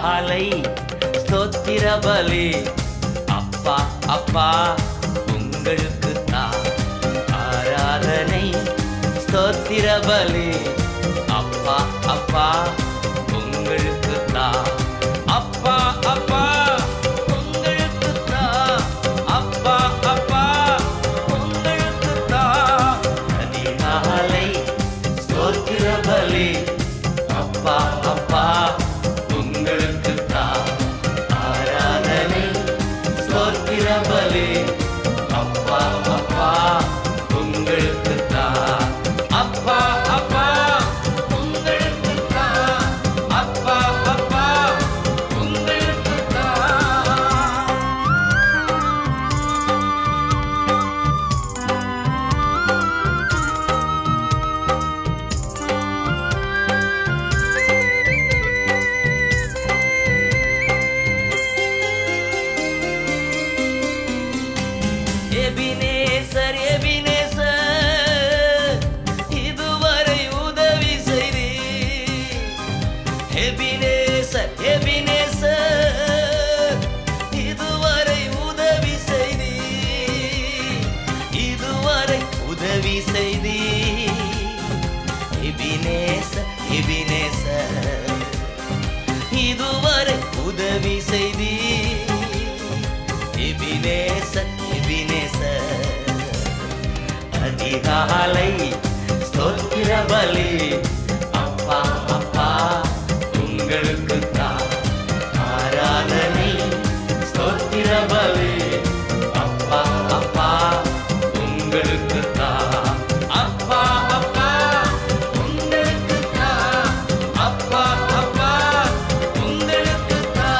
அதிகாலை ஸ்தோத்திர பலி. அப்பா அப்பா உங்களுக்கு தான் ஆராதனை ஸ்தோத்திர பலி. அப்பா அப்பா உங்களுக்கு தான். அப்பா அப்பா உங்களுக்கு தான். அப்பா அப்பா உங்களுக்கு தான். அதிகாலை ஸ்தோத்திர பலி. அப்பா அப்பா உங்களுக்கு தான் ஆராதனை ஸ்தோத்திர பலி. அப்பா அப்பா உங்களுக்கு தான். அப்பா அப்பா உங்களுக்கு தான். அப்பா அப்பா உங்களுக்கு தான். எபினேசர் எபினேசர் இதுவரை உதவி செய்தீர். எபினேசர் எபினேசர் இதுவரை உதவி செய்தீர். இதுவரை உதவி செய்தீர். எபினேசர் எபினேசர் இதுவரை உதவி செய்தீர். எபினேசர் எபினேசர் அதிகாலை ஸ்தோத்திர பலி. அப்பா அப்பா உங்களுக்கு தான் ஆராதனை ஸ்தோத்திர பலி. அப்பா அப்பா உங்களுக்கு தான். அப்பா அப்பா உங்களுக்கு தான். அப்பா அப்பா உங்களுக்கு தான்.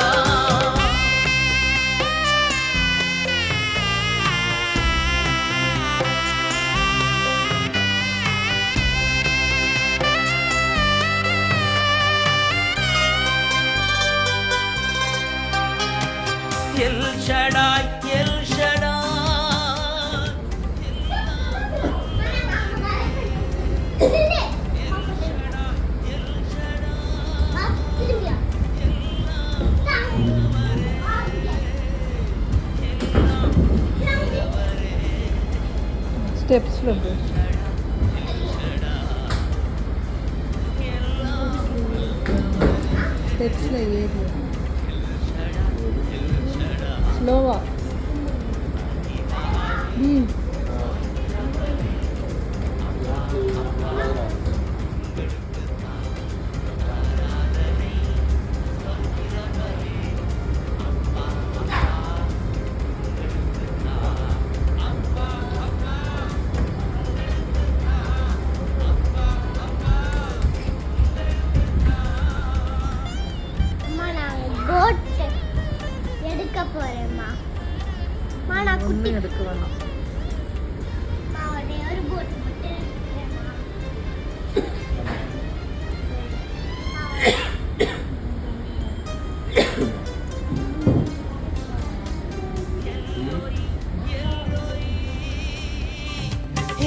எல் ஷடாய் எல் ஷடாய் ஸ்டெப்ஸ்ல இருக்கு. ஸ்டெப்ஸ்ல ஏறு. ஸ்லோவா. அம்மா நான் கோட் எடுக்க போறேம்மா. அம்மா நான் குட்டி ஒன்றும் எடுக்க வேணாம். அம்மா ஒரே ஒரு கோட் மட்டும் எடுக்கிறேம்மா.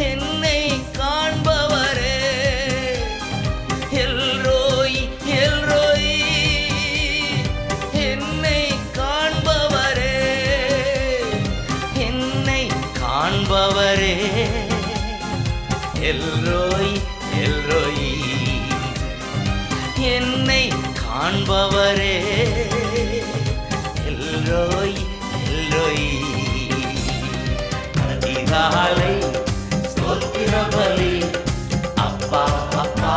என்னை காண்பவரே எல்ரோய் எல்ரோய். என்னை காண்பவரே என்னை காண்பவரே எல்ரோய் எல்ரோய். என்னை காண்பவரே எல்ரோய் எல்ரோய். அதிகாலை ஸ்தோத்திர பலி. அப்பா அப்பா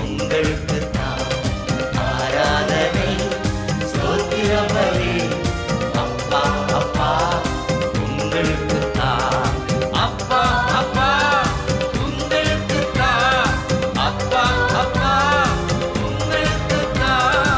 உங்களுக்கு தான் ஆராதனை ஸ்தோத்திர பலி. அப்பா அப்பா உங்களுக்கு தான். அப்பா அப்பா உங்களுக்கு தான். அப்பா அப்பா உங்களுக்கு தான்.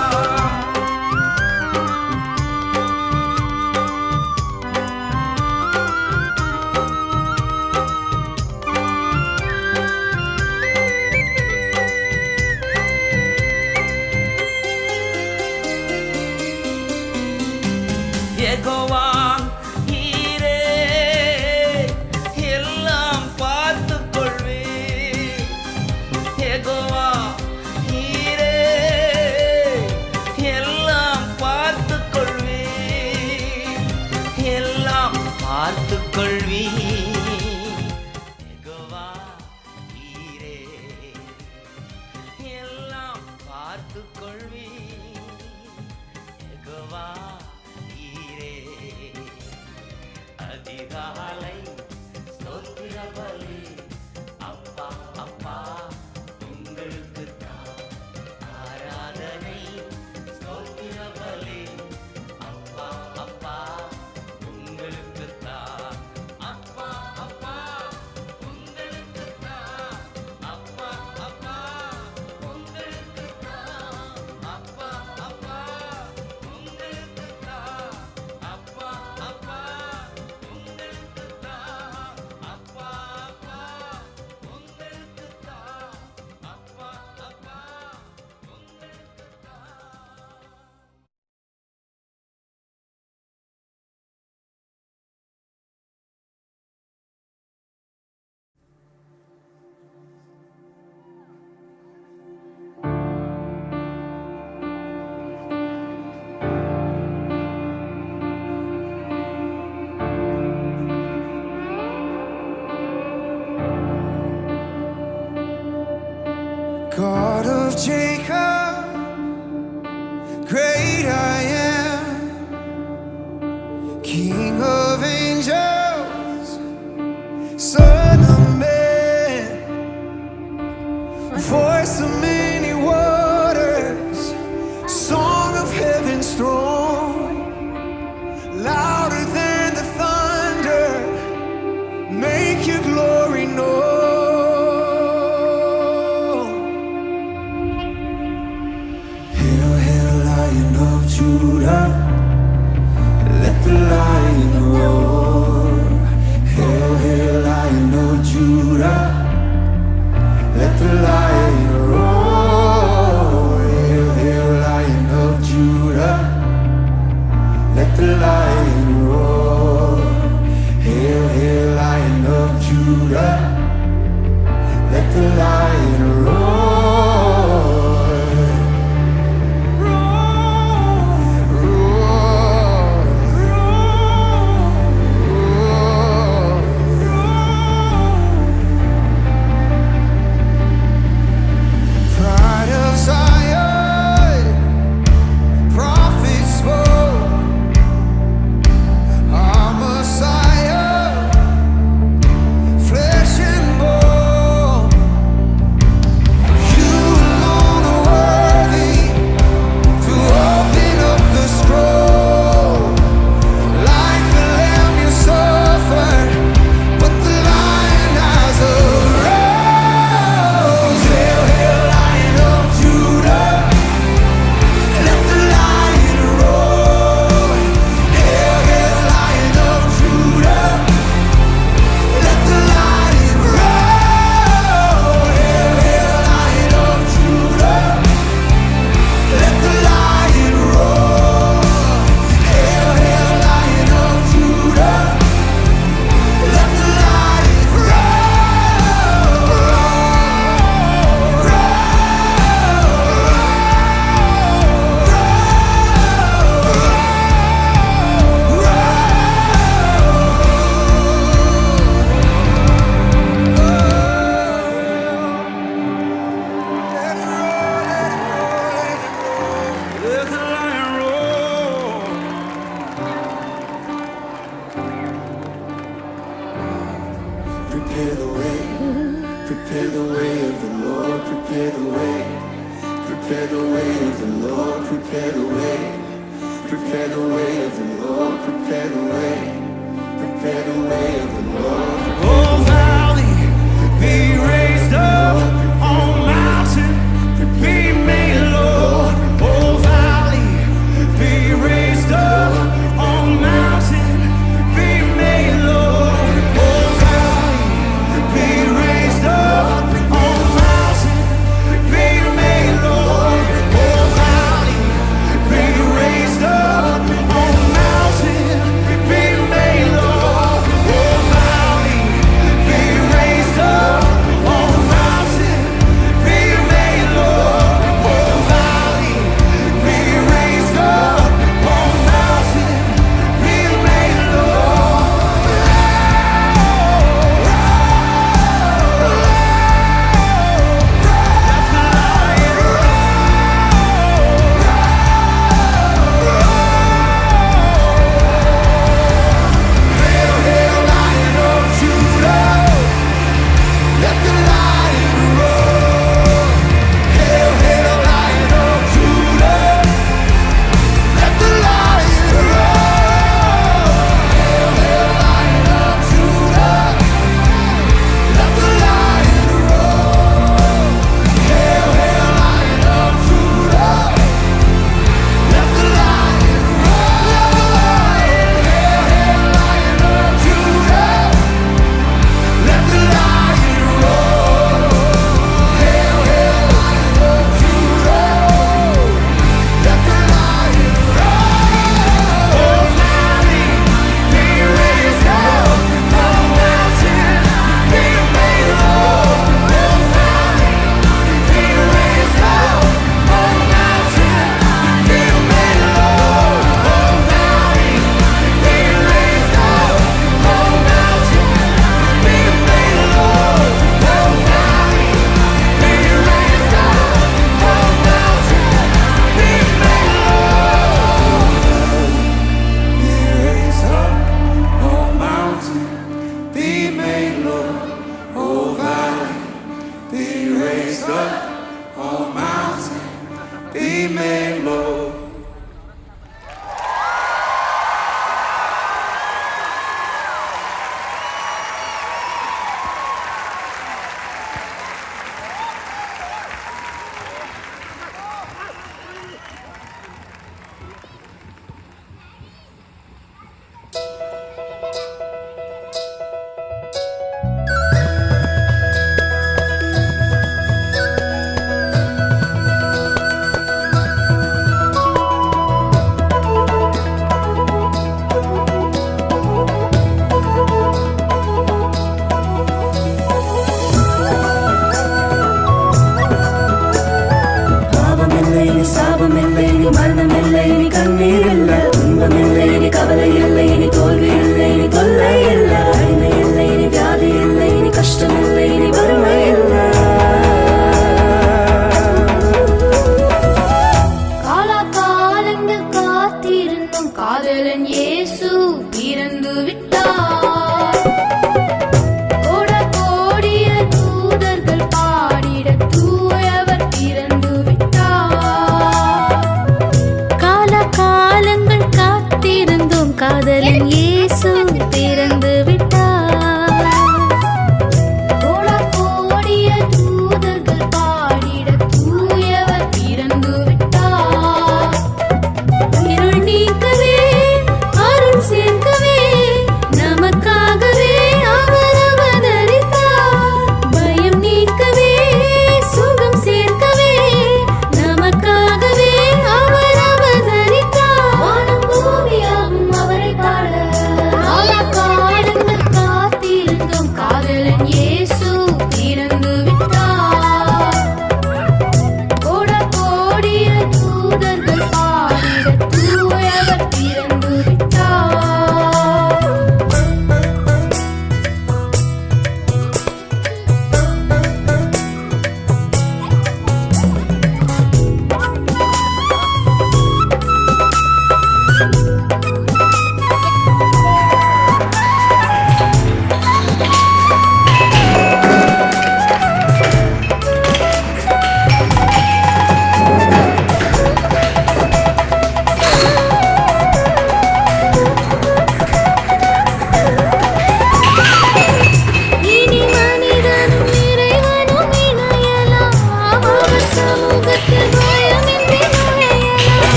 God of Jacob, great I am, King of angels, Son of man, voice of many waters, song of heaven's throne, louder than the thunder, make your glory known. Hail, hail, Lion of Judah, let the lion roar. Hail, hail, Lion of Judah, let the lion roar. Hail, hail, Lion of Judah, let the lion roar. Hail, hail, Lion of Judah, let the lion roar. Pride of Zion, prophets spoke, our Messiah, flesh and bone. You alone are worthy to open up the scroll. Like the lamb you suffered, but the lion has arose. Hail, hail, Lion of Judah, let the lion roar. Hail, hail, Lion of Judah, let the lion roar. Hail, hail, Lion of Judah, let the lion roar. Hail, hail, Lion of Judah, let the lion let the lion roar. Prepare the way of the Lord, prepare the way of the Lord, prepare the way of the Lord, prepare the way of the Lord. Oh, valley, be raised up, on mountain, be made low. Oh, valley, be raised up, on mountain, be made low. Oh, valley, be raised up, on mountain, be made low. Oh, valley, be raised up, on mountain, be made low. Oh, valley, be இல்லை இனி மரணம் இல்லை இனி கண்ணீர் இல்லை துன்பம் இல்லை இனி கவலை இல்லை இனி தோல்வி இல்லை இனி தொல்லை இல்லை அடிமை இல்லை இனி வியாதி இல்லை இனி கஷ்டம் இல்லை இனி வறுமை இல்லை காலங்கள் காத்திருந்தும் காதலன் இயேசு பிறந்து விட்டார். கோடிய தூதர்கள் பாடிட தூயவர் பிறந்து விட்டார். காலங்கள் காத்திருந்தும்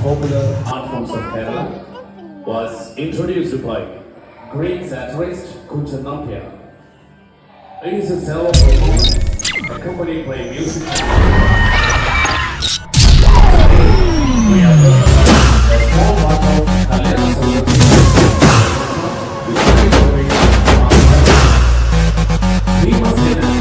popular art forms of Kerala was introduced by great satirist Kunchan Nambiar. It is a cell performance accompanied by music. We are a small part of Kalyan Society. We must say that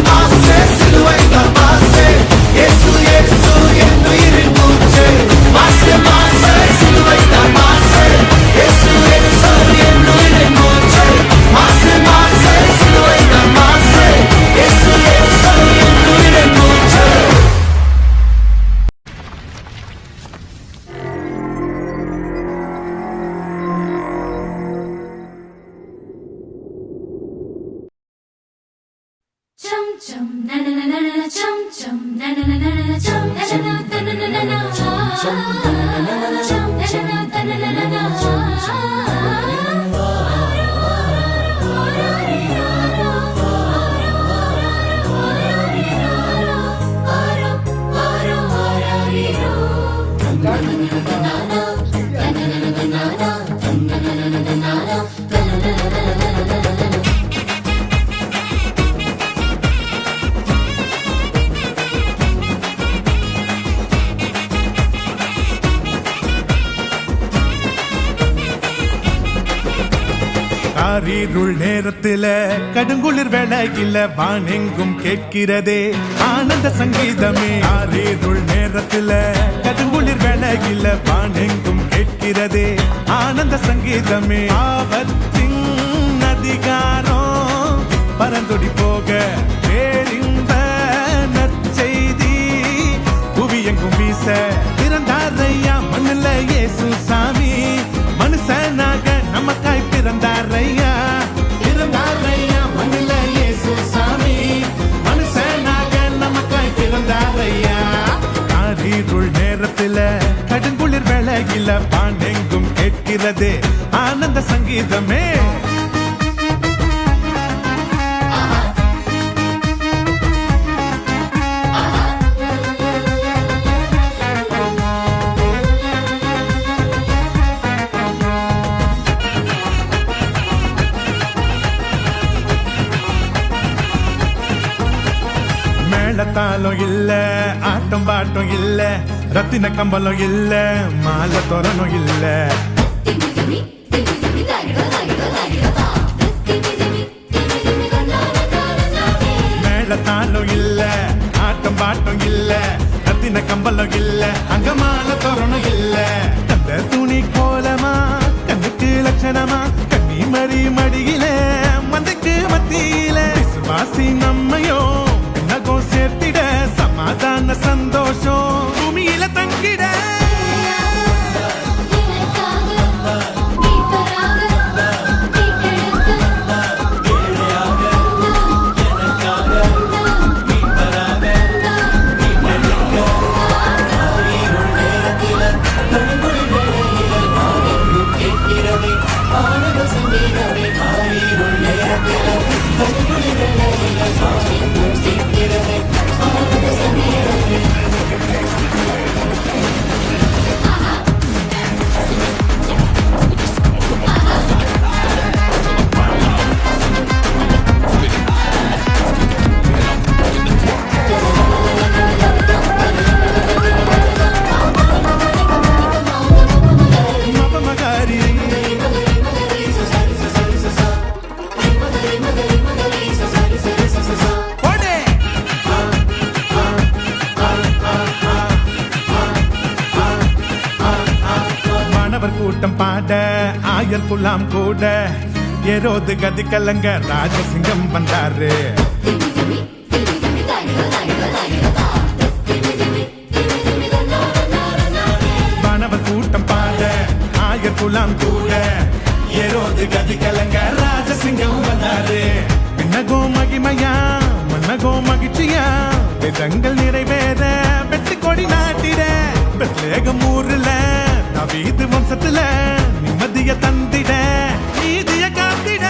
Masse, chum na na na na na chum chum na na na na na chum na na na na na na chum na na na na chum na na na na na chum காரிருள் நேரத்தில கடுங்குளிர் வேளையில வானெங்கும் கேட்கிறதே ஆனந்த சங்கீதமே. காரிருள் நேரத்தில கடுங்குளிர் வேளையில வானெங்கும் கேட்கிறதே ஆனந்த சங்கீதமே. ஆபத்தின் அதிகாரம் பரந்தொடி போக பேரின்ப நற்செய்தி புவி எங்கும் வீச பிறந்தாரையா மண்ணில் இயேசு சாமி. மனுஷனாக நமக்காய் பிறந்தாரையா பிறந்தாரையா மண்ணில் இயேசு சாமி. மனுஷனாக நமக்காய் பிறந்தாரையா. காரிருள் நேரத்தில கடுங்குளிர் வேளையில பாண்டெங்கும் கேட்கிறது ஆனந்த சங்கீதமே. மேளத்தாலும் இல்ல ஆட்டம் பாட்டம் இல்ல ரத்தின கம்பலம் இல்ல மாலை தோரணும் இல்ல. மேளத்தாலும் இல்ல ஆட்டம் பாட்டம் இல்ல ரத்தின கம்பலம் இல்ல அங்க மாலை தோரணும் இல்ல. அந்த துணி கோலமா கண்ணுக்கு லட்சணமா கண்ணி மறி மடியில மந்தைக்கு மத்தியில விசுவாசி நம்மையோ சேர்த்திட சமாதான சந்தோஷம் பூமியில தங்கிட. கூட்டம் பாட ஆயர் குலாம் கூட ஏரோது கதி கலங்க ராஜசிங்கம் வந்தாரு. மாணவர் கூட்டம் பாட ஆயர் குலாம் கூட ஏரோது கதி கலங்க ராஜசிங்கம் வந்தாரு. விண்ணகோ மகிமையா மன்னகோ மகிழ்ச்சியா வேதங்கள் நிறைவேற வெற்றி கொடி நாட்டிட பெத்லேகம் ஊர்ல நவீது வம்சத்துல நிம்மதிய தந்திட நீதிய காத்திட.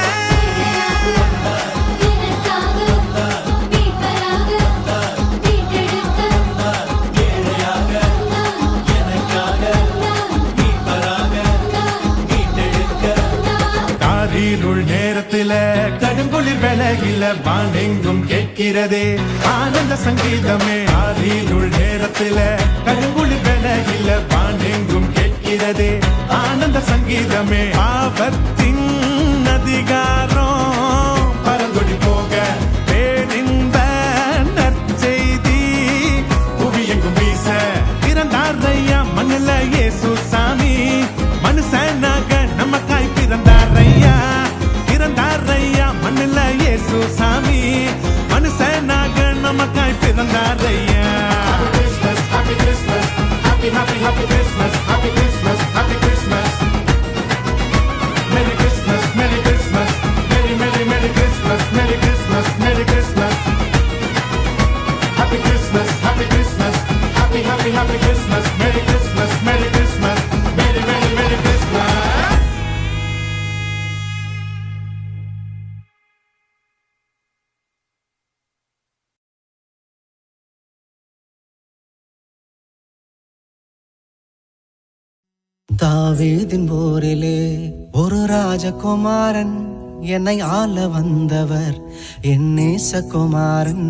காரிருள் நேரத்தில கடுங்குளிர் வேளையில வானெங்கும் கேட்கிறதே ஆனந்த சங்கீதமே. காரிருள் நேரத்தில கடுங்குளிர் வேளையில வானெங்கும் கேட்கிறதே ஆனந்த சங்கீதமே. ஆபத்தின் அதிகாரம் பரந்தொடி போக பேரின்ப நற்செய்தி புவி எங்கும் வீச பிறந்தாரையா மண்ணில் இயேசு சாமி. மனுஷனாக நமக்காய் பிறந்தாரையா பிறந்தாரையா மண்ணில் இயேசு சாமி. மனுஷனாக நமக்காய் பிறந்தாரையா. Happy Christmas, happy happy happy Christmas, happy Christmas, happy Christmas. Merry Christmas, Merry Christmas, Merry Merry Merry Christmas, Merry Christmas, Merry Christmas. தாவீதின் போரிலே ஒரு ராஜகுமாரன் என்னை ஆள வந்தவர் என் நேசகுமாரன்.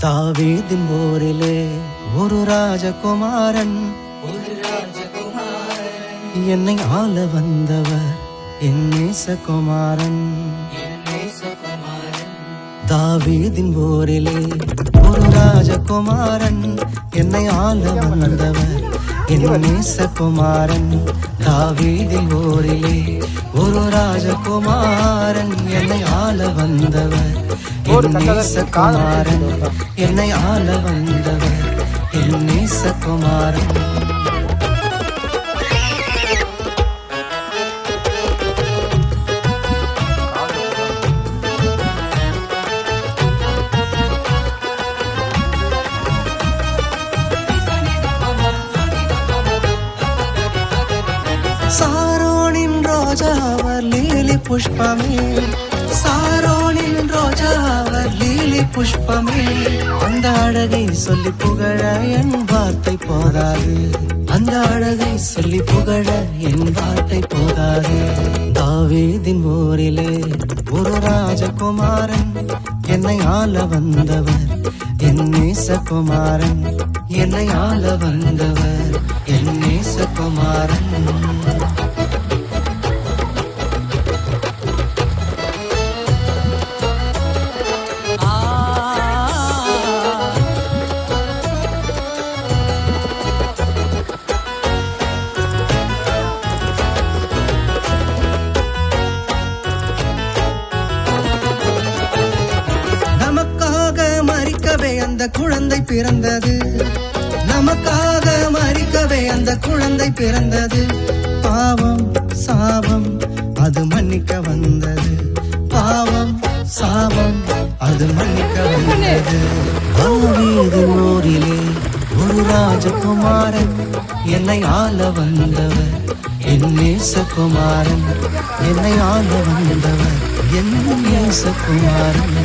தாவீதின் போரிலே ஒரு ராஜகுமாரன் என்னை ஆள வந்தவர் என் நேசகுமாரன். தாவீதின் போரிலே ஒரு ராஜகுமாரன் என்னை ஆள வந்தவர் என் நேசகுமாரன். தாவீதின் போரிலே ஒரு ராஜகுமாரன் என்னை ஆள வந்தவர் என் நேசகுமாரன். என்னை ஆள வந்தவர் என் நேசகுமாரன். சாரோனின் ரோஜா அவர் லீலி புஷ்பமே, சாரோனின் ரோஜா அவர் லீலி புஷ்பமே. அந்த அழகை சொல்லி புகழ என் வார்த்தை போதாது, அந்த அழகை சொல்லி புகழ என் வார்த்தை போதாது. தாவீதின் போரிலே ஒரு ராஜகுமாரன் என்னை ஆள வந்தவர் என் நேசகுமாரன். என்னை ஆள வந்தவர் என் நேசகுமாரன். அந்த குழந்தை பிறந்தது, நமக்காக மரிக்கவே அந்த குழந்தை பிறந்தது. பாவம் சாபம் அது மன்னிக்க வந்தது, பாவம் சாபம் அது மன்னிக்க வந்தது. தாவீதின் போரிலே ஒரு ராஜகுமாரன் என்னை ஆள வந்தவர் என் நேசகுமாரன். என்னை ஆள வந்தவர் என் நேசகுமாரன்.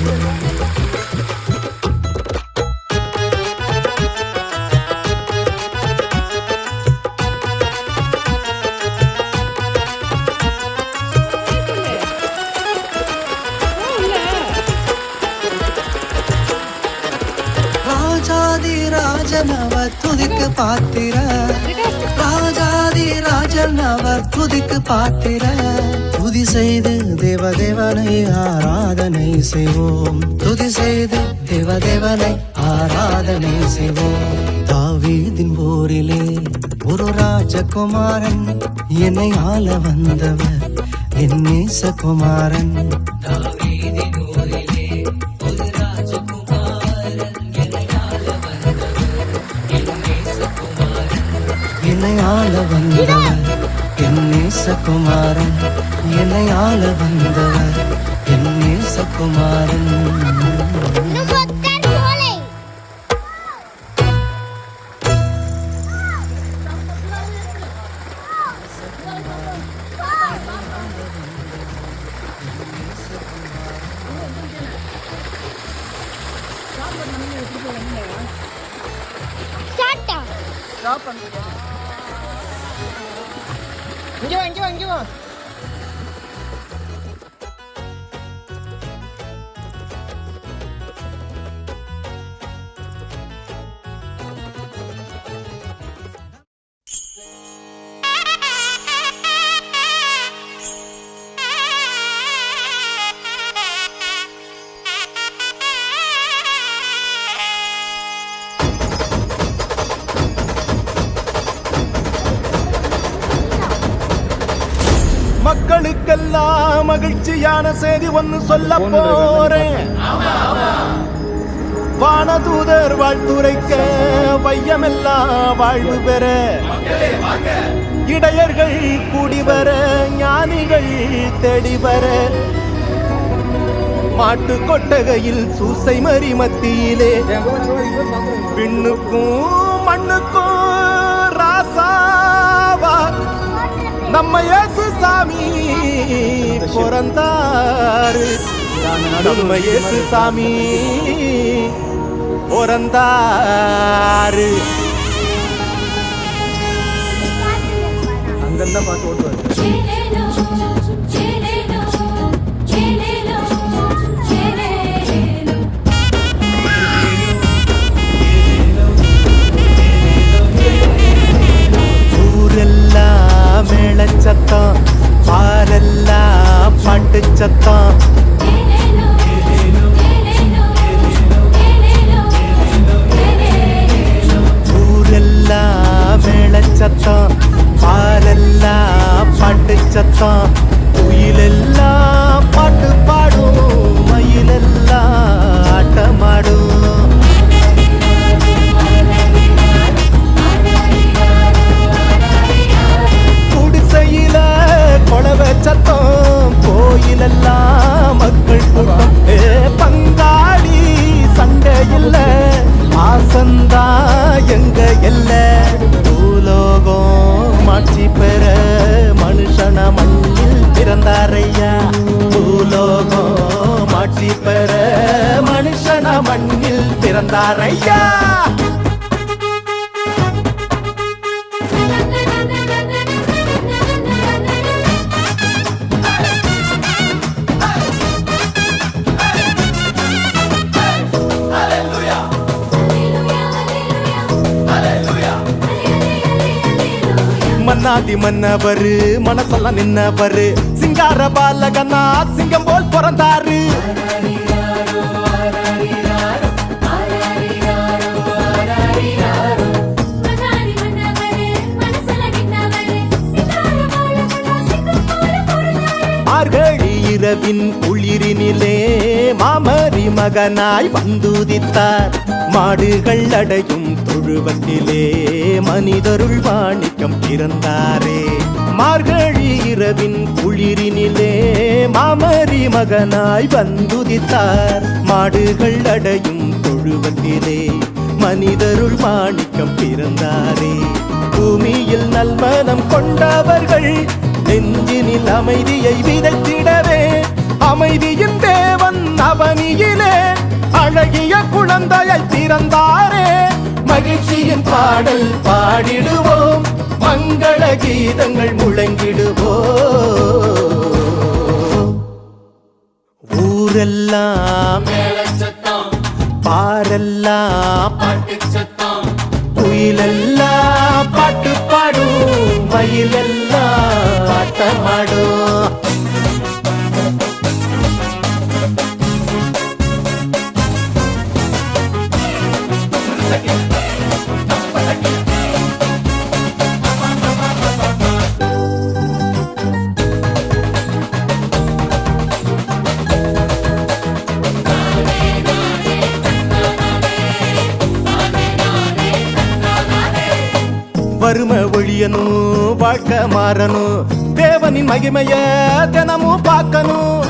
ராஜனவர் துதிக்கு பாத்திர, ராஜாதி ராஜனவர் துதிக்கு பாத்திர. துதி செய்து தேவதேவனை ஆராதனை செய்வோம், துதி செய்து தேவதேவனை ஆராதனை செய்வோம். தாவீதின் போரிலே ஒரு ராஜகுமாரன் என்னை ஆள வந்தவர் என் நேசகுமாரன். தாவீதின் போரிலே ஒரு ராஜகுமாரன் என்னை ஆள வந்தவர் என் நேசகுமாரன். என்னை ஆள வந்தவர் என் நேசகுமாரன். என்னை ஆள வந்தவர் என் நேசகுமாரன். இங்க வா மக்களுக்கெல்லாம் மகிழ்ச்சியான செய்தி ஒன்னு சொல்ல போறேன். வானதூதர் வாழ்த்துரைக்க வையமெல்லாம் வாழ்வு பெற, இடையர்கள் கூடி வர, ஞானிகள் தேடி வர, மாட்டு கொட்டகையில் சூசை மறி மத்தியிலே விண்ணுக்கும் மண்ணுக்கும் ராசாவா நம்ம இயேசு சாமி பிறந்தாரு. நம்ம இயேசு சாமி பிறந்தாரு. அங்கெல்லாம் பார்த்து ஓட்டுவாரு. ஊரெல்லாம் மேளச்சத்தம், பாரெல்லாம் பாட்டு சத்தம். ஊரெல்லாம் மேளச்சத்தம், பாரெல்லாம் பாட்டு சத்தம். குயிலெல்லாம் பாட்டு பாடும், மயிலெல்லாம் ஆட்டமாடும். குடிசையில கொலவை சத்தம், கோயிலெல்லாம் மக்கள் கூட்டம். பங்காளி சண்டை இல்ல, ஆசந்தா எங்க எல்ல. பூலோகம் மாட்சி பெற மனுஷன மண்ணில் பிறந்தாரையா. பூலோகம் மாட்சி பெற மனுஷன மண்ணில் பிறந்தாரையா. மன்னாதி மன்னவரு மனசெல்லாம் நின்னவரு, சிங்கார பாலகனா சிங்கம் போல் பிறந்தாரு. மார்கழி இரவின் குளிரினிலே மாமரி மகனாய் வந்துதித்தார். மாடுகள் அடையும் தொழுவத்திலே மனிதருள் வாணிக்கம் பிறந்தாரே. மார்கழி இரவின் குளிரினிலே மாமரி மகனாய் வந்துதித்தார். மாடுகள் அடையும் தொழுவத்திலே மனிதருள் வாணிக்கம் பிறந்தாரே. பூமியில் நல்மனம் கொண்டவர்கள் நெஞ்சினில் அமைதியை விதைத்திடவே, அமைதியின் தேவன் அவனியிலே அழகிய குழந்தையை பிறந்தாரே. மகிழ்ச்சியின் பாடல் பாடிடுவோம், மங்கள கீதங்கள் முழங்கிடுவோம். ஊரெல்லாம் பாரெல்லாம் பாட்டு சத்தம், குயிலெல்லாம் பாட்டு பாடும், மயிலெல்லாம் ஆட்டமாடும். வறுமை ஒழியணும், வாழ்க்கை மாறணும், தேவனின் மகிமைய தினமும் பார்க்கணும்.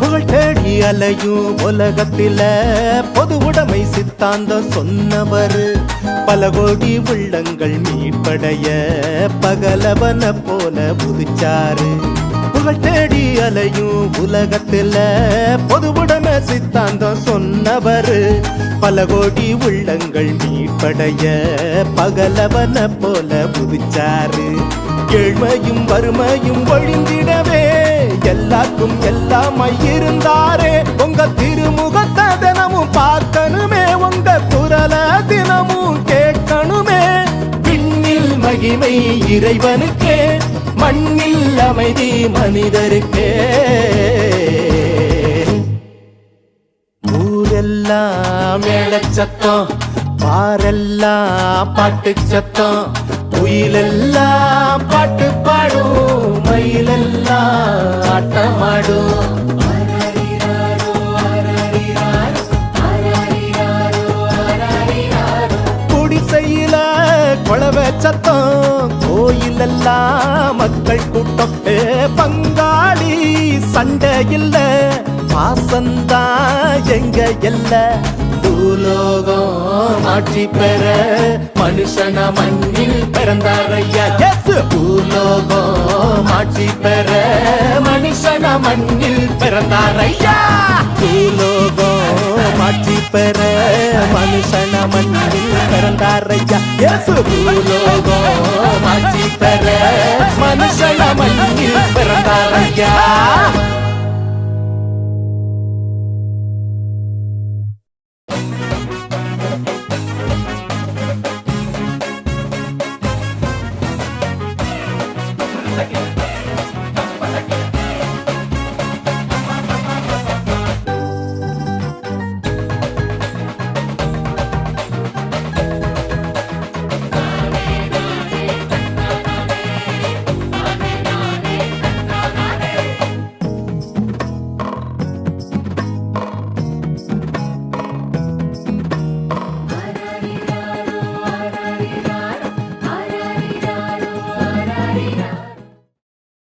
புகழ் தேடி அலையும் உலகத்தில பொது உடைமை சித்தாந்தம் சொன்னவர். பல கோடி உள்ளங்கள் மீட்படைய பகலவன போல புதுச்சாரு. புகழ் தேடி அலையும் உலகத்தில பொது உடைமை சித்தாந்தம் சொன்னவர். பல கோடி உள்ளங்கள் மீட்படைய பகலவன போல புதுச்சாரு. ஏழ்மையும் வறுமையும் ஒழிந்திடவே எல்லாருக்கும் எல்லாமாய் இருந்தாரே. உங்க திருமுகத்தை தினமும் பார்க்கணுமே, உங்க குரல தினமும் கேட்கணுமே. விண்ணில் மகிமை இறைவனுக்கே, மண்ணில் அமைதி மனிதருக்கே. ஊரெல்லாம் மேளச்சத்தம், பாரெல்லாம் பாட்டு சத்தம், குயிலெல்லாம் பாட்டு பாடும், மயிலெல்லாம் ஆட்டமாடும். எல்லாம் மக்கள் கூட்டம் பங்காளி சண்டை இல்ல பாசந்தா எங்க எல்ல பூலோகம் ஆட்சி பெற மனுஷன மண்ணில் பிறந்தாரையா பூலோகம் ஆட்சி பெற மனுஷன மண்ணில் பிறந்தாரையா பூலோகம் ஆட்சி பெற மனுஷன மண்ணில் பிறந்தாரையா பூலோகம் ஆட்சி பெற மனுஷன மண்ணில் பிறந்தாரையா